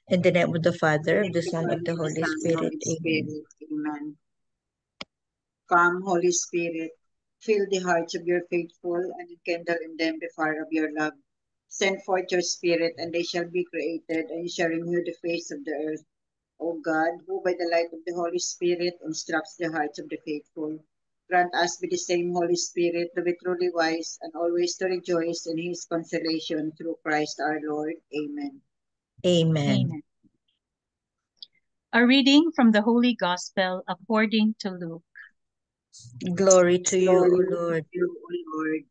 In the name of the Father, of the The Son, Father, of the the Holy Son, and the Spirit. Holy Amen. Spirit. Amen. Come, Holy Spirit, fill the hearts of your faithful and enkindle in them the fire of your love. Send forth your Spirit, and they shall be created, and you shall renew the face of the earth. O God, who by the light of the Holy Spirit instructs the hearts of the faithful, grant us with the same Holy Spirit to be truly wise and always to rejoice in his consolation through Christ our Lord. Amen. Amen. Amen. A reading from the Holy Gospel according to Luke. Glory to you, O Glory Lord. to you, O Lord.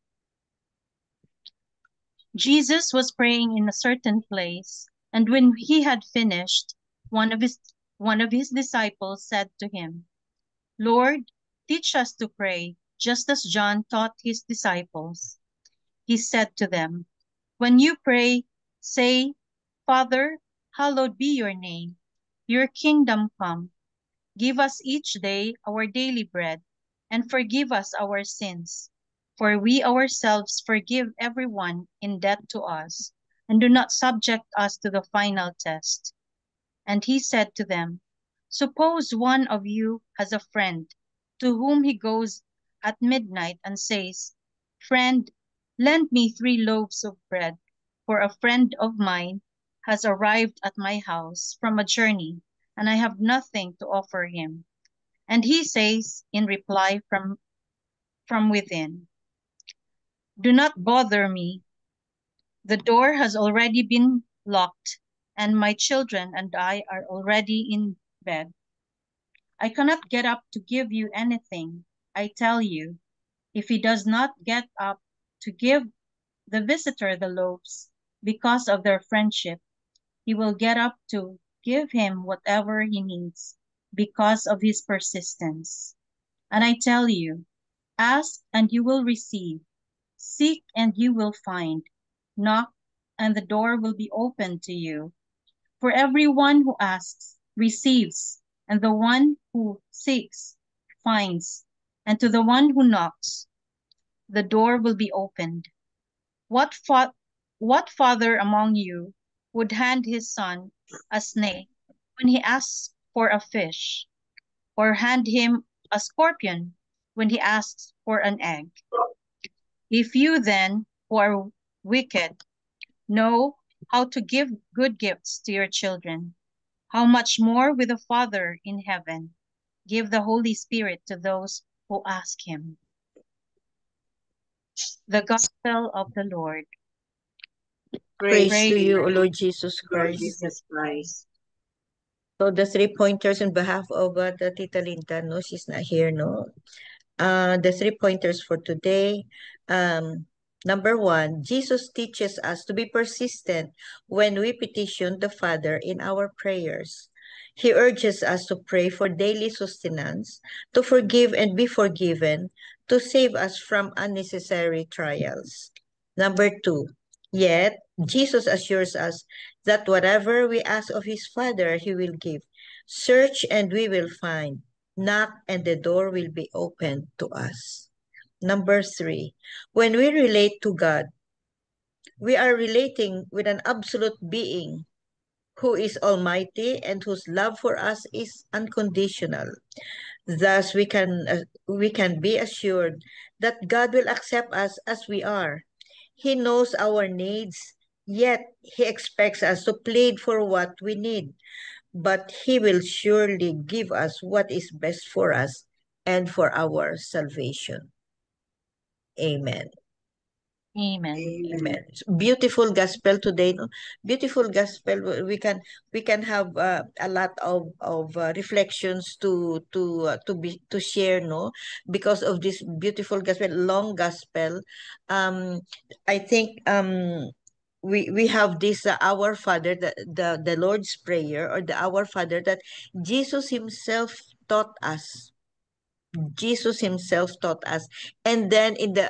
Jesus was praying in a certain place, and when he had finished, one of his disciples said to him, "Lord, teach us to pray, just as John taught his disciples." He said to them, "When you pray, say, 'Father, hallowed be your name. Your kingdom come. Give us each day our daily bread, and forgive us our sins, for we ourselves forgive everyone in debt to us, and do not subject us to the final test." And he said to them, "Suppose one of you has a friend to whom he goes at midnight and says, 'Friend, lend me 3 loaves of bread, for a friend of mine has arrived at my house from a journey, and I have nothing to offer him.' And he says in reply from within, 'Do not bother me. The door has already been locked, and my children and I are already in bed. I cannot get up to give you anything.' I tell you, if he does not get up to give the visitor the loaves because of their friendship, he will get up to give him whatever he needs because of his persistence. And I tell you, ask and you will receive, seek and you will find, knock and the door will be opened to you. For everyone who asks receives, and the one who seeks finds, and to the one who knocks, the door will be opened. What, what father among you would hand his son a snake when he asks for a fish, or hand him a scorpion when he asks for an egg? If you then, who are wicked, know how to give good gifts to your children, how much more will the Father in heaven give the Holy Spirit to those who ask him?" The Gospel of the Lord. Praise Praise to to you, O you, Lord Jesus Lord Christ. Jesus Christ. So the 3 pointers on behalf of the Tita Linda, no, she's not here, no. The 3 pointers for today. Number 1, Jesus teaches us to be persistent when we petition the Father in our prayers. He urges us to pray for daily sustenance, to forgive and be forgiven, to save us from unnecessary trials. Number 2, yet Jesus assures us that whatever we ask of his Father, he will give. Search and we will find. Knock and the door will be opened to us. Number 3, when we relate to God, we are relating with an absolute being who is almighty and whose love for us is unconditional. Thus, we can be assured that God will accept us as we are. He knows our needs, yet He expects us to plead for what we need. But He will surely give us what is best for us and for our salvation. Amen. Amen. Amen. Beautiful gospel today, no? Beautiful gospel. We can have a lot of reflections to share, no? Because of this beautiful gospel, long gospel. I think we have this Our Father, the Lord's Prayer, or the Our Father that Jesus Himself taught us. Jesus Himself taught us, and then in the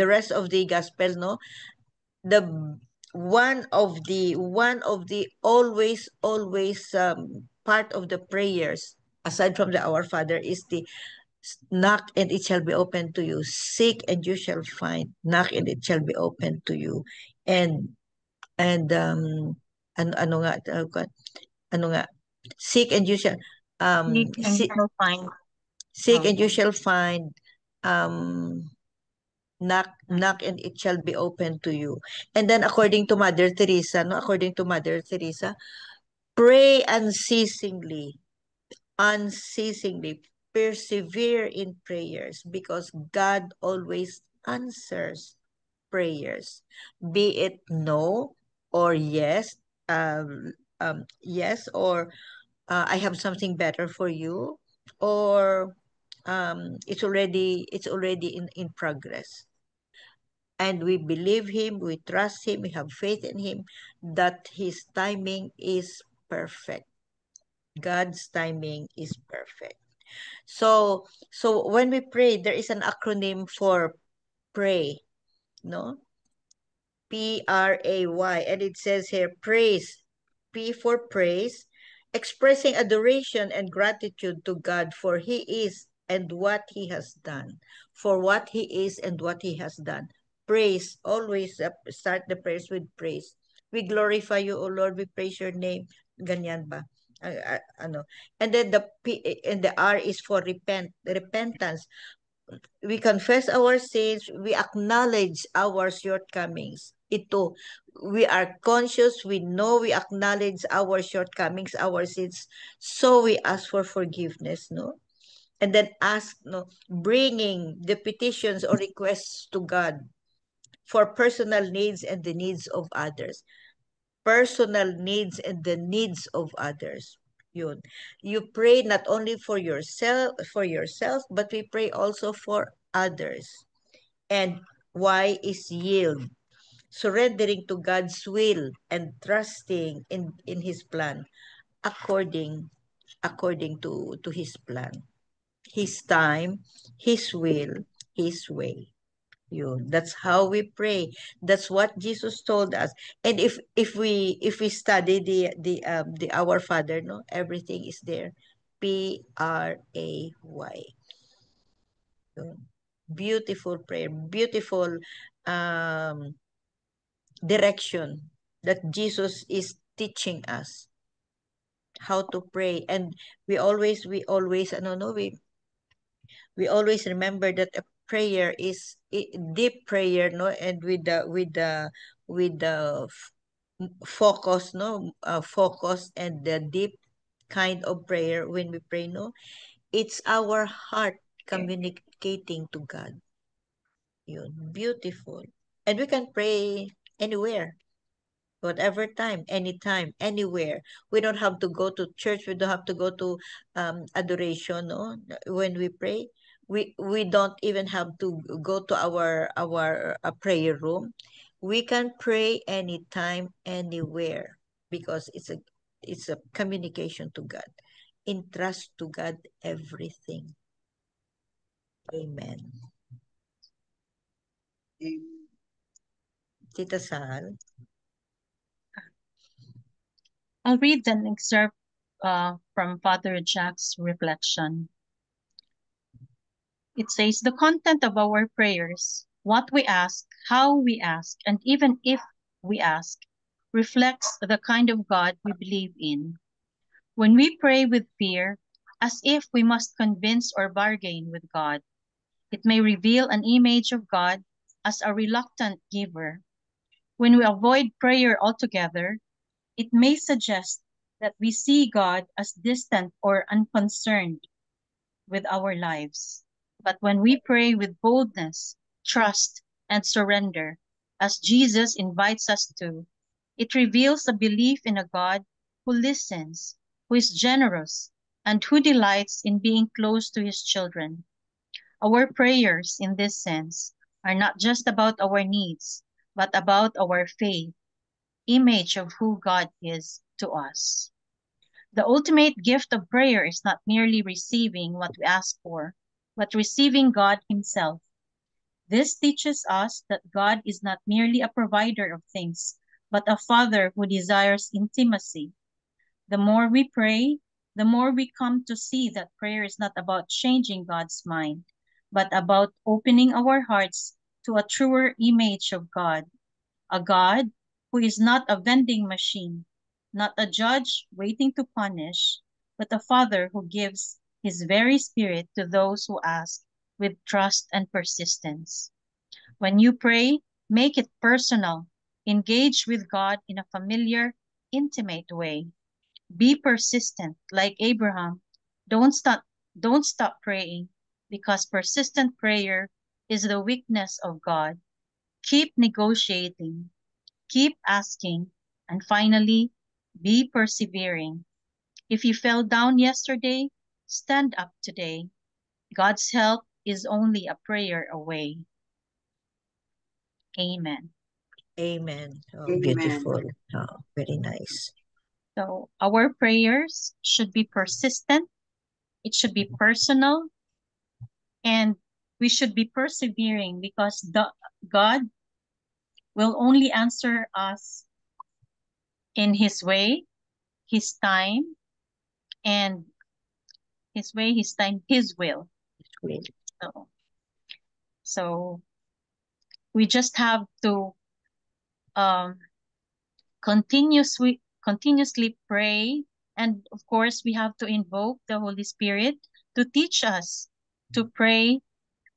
rest of the gospel, no, the one of the always part of the prayers aside from the Our Father is the Knock and it shall be open to you. Seek and you shall find. Knock and it shall be open to you. And ano nga ano nga seek and you shall Seek and you shall find. seek and you shall find, knock and it shall be open to you. And then according to Mother Teresa, no, according to Mother Teresa, pray unceasingly, persevere in prayers because God always answers prayers, be it no or yes, yes, or I have something better for you, or it's already in progress. And we believe him, we trust him, we have faith in him that his timing is perfect. God's timing is perfect. So when we pray, there is an acronym for pray, no? Pray, and it says here praise. P for praise, expressing adoration and gratitude to God for he is and what he has done. For what he is and what he has done. Praise, always start the prayers with praise. We glorify you, O Lord, we praise your name. Ganyan ba? Ano. And then the P and the R is for repentance. We confess our sins, we acknowledge our shortcomings. Ito, we are conscious, we know, we acknowledge our shortcomings, our sins, so we ask for forgiveness, no? And then ask, no, bringing the petitions or requests to God for personal needs and the needs of others. Personal needs and the needs of others. Yun. You pray not only for yourself, but we pray also for others. And why is yield? Surrendering to God's will and trusting in his plan according to his plan. His time, his will, his way. Yun. That's how we pray. That's what Jesus told us. And if we study the Our Father, no, everything is there. Pray. Yun. Beautiful prayer, beautiful um direction that Jesus is teaching us how to pray. And we always ano no we always remember that a prayer is deep prayer, no, and with the focus, no, focus and the deep kind of prayer. When we pray, no, it's our heart communicating to God. Yun, beautiful. And we can pray anywhere, whatever time, anytime, anywhere. We don't have to go to church. We don't have to go to adoration. No, when we pray, we don't even have to go to our prayer room. We can pray anytime, anywhere, because it's a communication to God. Entrust to God everything. Amen. Tita Sal. I'll read an excerpt from Father Jack's reflection. It says, the content of our prayers, what we ask, how we ask, and even if we ask, reflects the kind of God we believe in. When we pray with fear, as if we must convince or bargain with God, it may reveal an image of God as a reluctant giver. When we avoid prayer altogether, it may suggest that we see God as distant or unconcerned with our lives. But when we pray with boldness, trust, and surrender, as Jesus invites us to, it reveals a belief in a God who listens, who is generous, and who delights in being close to his children. Our prayers, in this sense, are not just about our needs, but about our faith, image of who God is to us. The ultimate gift of prayer is not merely receiving what we ask for, but receiving God himself. This teaches us that God is not merely a provider of things, but a father who desires intimacy. The more we pray, the more we come to see that prayer is not about changing God's mind, but about opening our hearts to a truer image of God, a God who is not a vending machine, not a judge waiting to punish, but a Father who gives His very Spirit to those who ask with trust and persistence. When you pray, make it personal. Engage with God in a familiar, intimate way. Be persistent, like Abraham. Don't stop, don't stop praying, because persistent prayer is the weakness of God. Keep negotiating, keep asking, and finally, be persevering. If you fell down yesterday, stand up today. God's help is only a prayer away. Amen. Amen. Oh, Amen. beautiful. Oh, very nice. So our prayers should be persistent, it should be personal, and we should be persevering, because God will only answer us in His way, His time, and His way, His time, His will. Great. So we just have to um, continuously pray, and of course we have to invoke the Holy Spirit to teach us to pray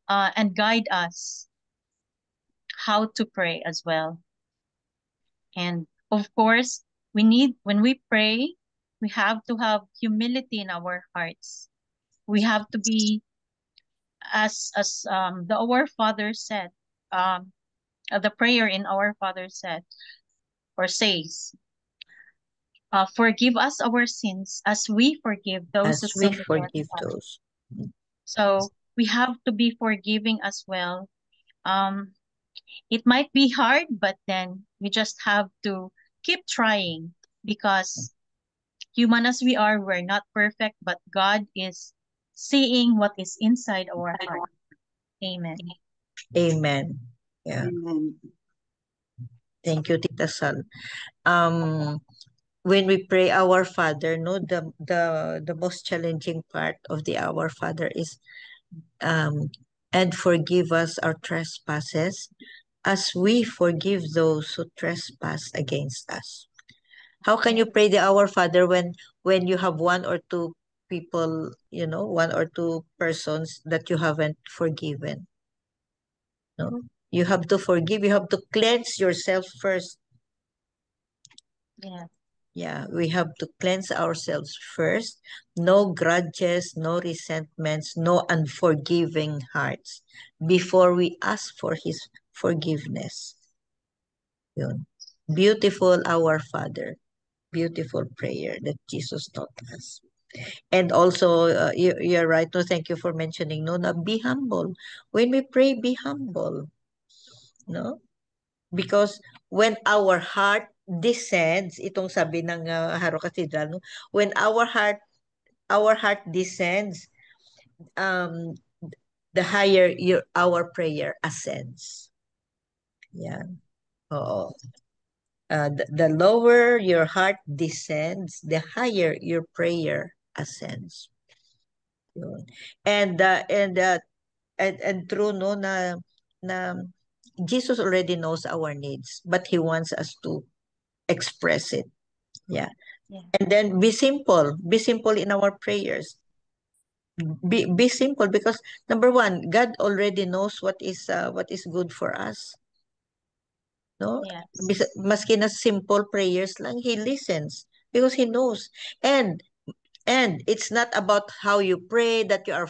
and guide us how to pray as well. And of course, when we pray, we have to have humility in our hearts. We have to be, as the Our Father said, the prayer in Our Father said or says, forgive us our sins as we forgive those who As we sin against forgive us. those. So we have to be forgiving as well. It might be hard, but then we just have to keep trying, because human as we are, we're not perfect, but God is seeing what is inside our heart. Amen. Amen. Yeah. Amen. Thank you, Tita Sal. When we pray Our Father, no, the most challenging part of the Our Father is and forgive us our trespasses as we forgive those who trespass against us. How can you pray the Our Father when you have one or two people, one or two persons that you haven't forgiven? No? You have to forgive. You have to cleanse yourself first. Yeah. Yeah, we have to cleanse ourselves first. No grudges, no resentments, no unforgiving hearts before we ask for His forgiveness. Yun. Beautiful Our Father. Beautiful prayer that Jesus taught us. And also, you're right. No, thank you for mentioning. No, na be humble. When we pray, be humble. No, because when our heart descends, itong sabi ng Haro Cathedral, no? When our heart descends, um, the higher our prayer ascends. Yeah. Oo. The lower your heart descends, the higher your prayer ascends. Yun. And true, no, na Jesus already knows our needs, but He wants us to express it. Yeah. Yeah. And then be simple. Be simple in our prayers. Be simple, because number one, God already knows what is good for us. No? Yes. Maski na simple prayers lang, He listens because He knows. And it's not about how you pray, that you are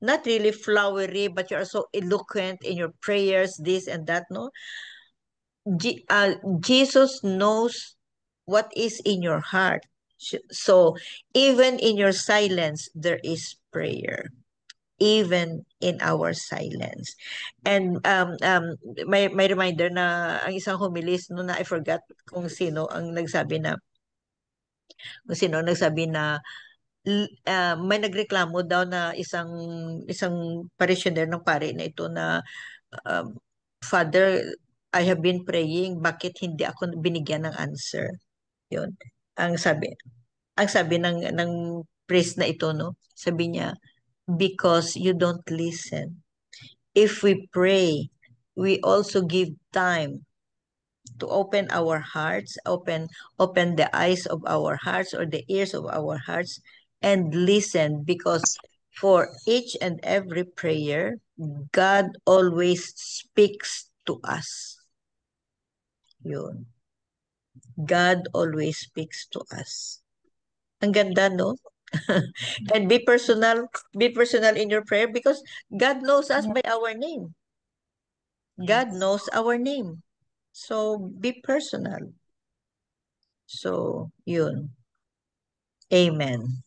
not really flowery, but you are so eloquent in your prayers, this and that, no? Jesus knows what is in your heart. So even in your silence, there is prayer. Even in our silence. And may reminder na ang isang homilis no, na I forgot kung sino ang nagsabi na may nagreklamo daw na isang parishioner ng pare na ito na um, Father, I have been praying, bakit hindi ako binigyan ng answer? Yun. Ang sabi ng priest na ito, no? Sabi niya, because you don't listen. If we pray, we also give time to open our hearts, open the eyes of our hearts or the ears of our hearts and listen, because for each and every prayer, God always speaks to us. Yun. God always speaks to us. Ang ganda, no? And be personal in your prayer, because God knows us by our name. God knows our name. So be personal. So, yun. Amen.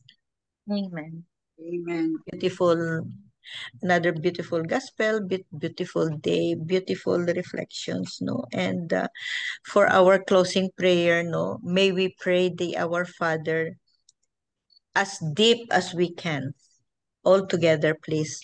Amen. Amen. Beautiful, another beautiful gospel, beautiful day, beautiful reflections, no? And for our closing prayer, no, may we pray the Our Father as deep as we can. All together, please.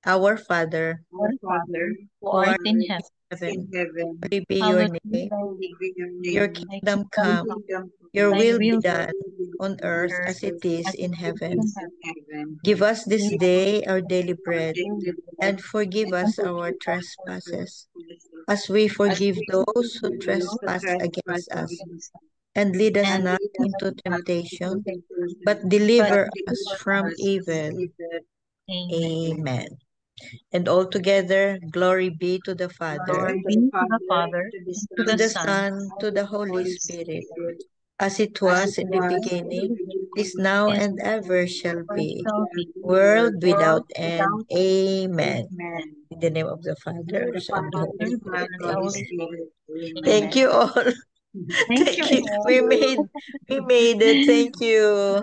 Our Father, Our Father, who who art art in in heaven, in heaven, heaven, holy be your hallowed be name. thy holy name. be your Your name. Thy kingdom kingdom Your come. come, kingdom Your come, thy will be will done your will be on done earth earth as it as is as in it is heaven. in is heaven. in heaven. Give us this Give us day our this daily Our bread, daily bread, and forgive and us our forgive us our trespasses, trespasses, as we as forgive we those who forgive those who trespass trespass against us. against us. And lead us And and not lead us into not into temptation, but temptation, but but deliver us deliver from us from evil. evil. Amen. Amen. And all together, glory be to the Glory Father, Glory to be the to the Father, Father, to the and to to the Son, the Son, Son, and to to the the Holy Holy Spirit, Spirit, as it as as was it in it the was was in the beginning, is beginning, now, is and ever shall ever be, shall be, world world without end. without Amen. Amen. Amen. In the name of the In Father, the and the Father, Holy the Third Son, Spirit. and the Holy Holy Amen. Spirit. Thank Amen. you Amen. all. Thank you Thank you. Thank all. We you. made it. Thank you.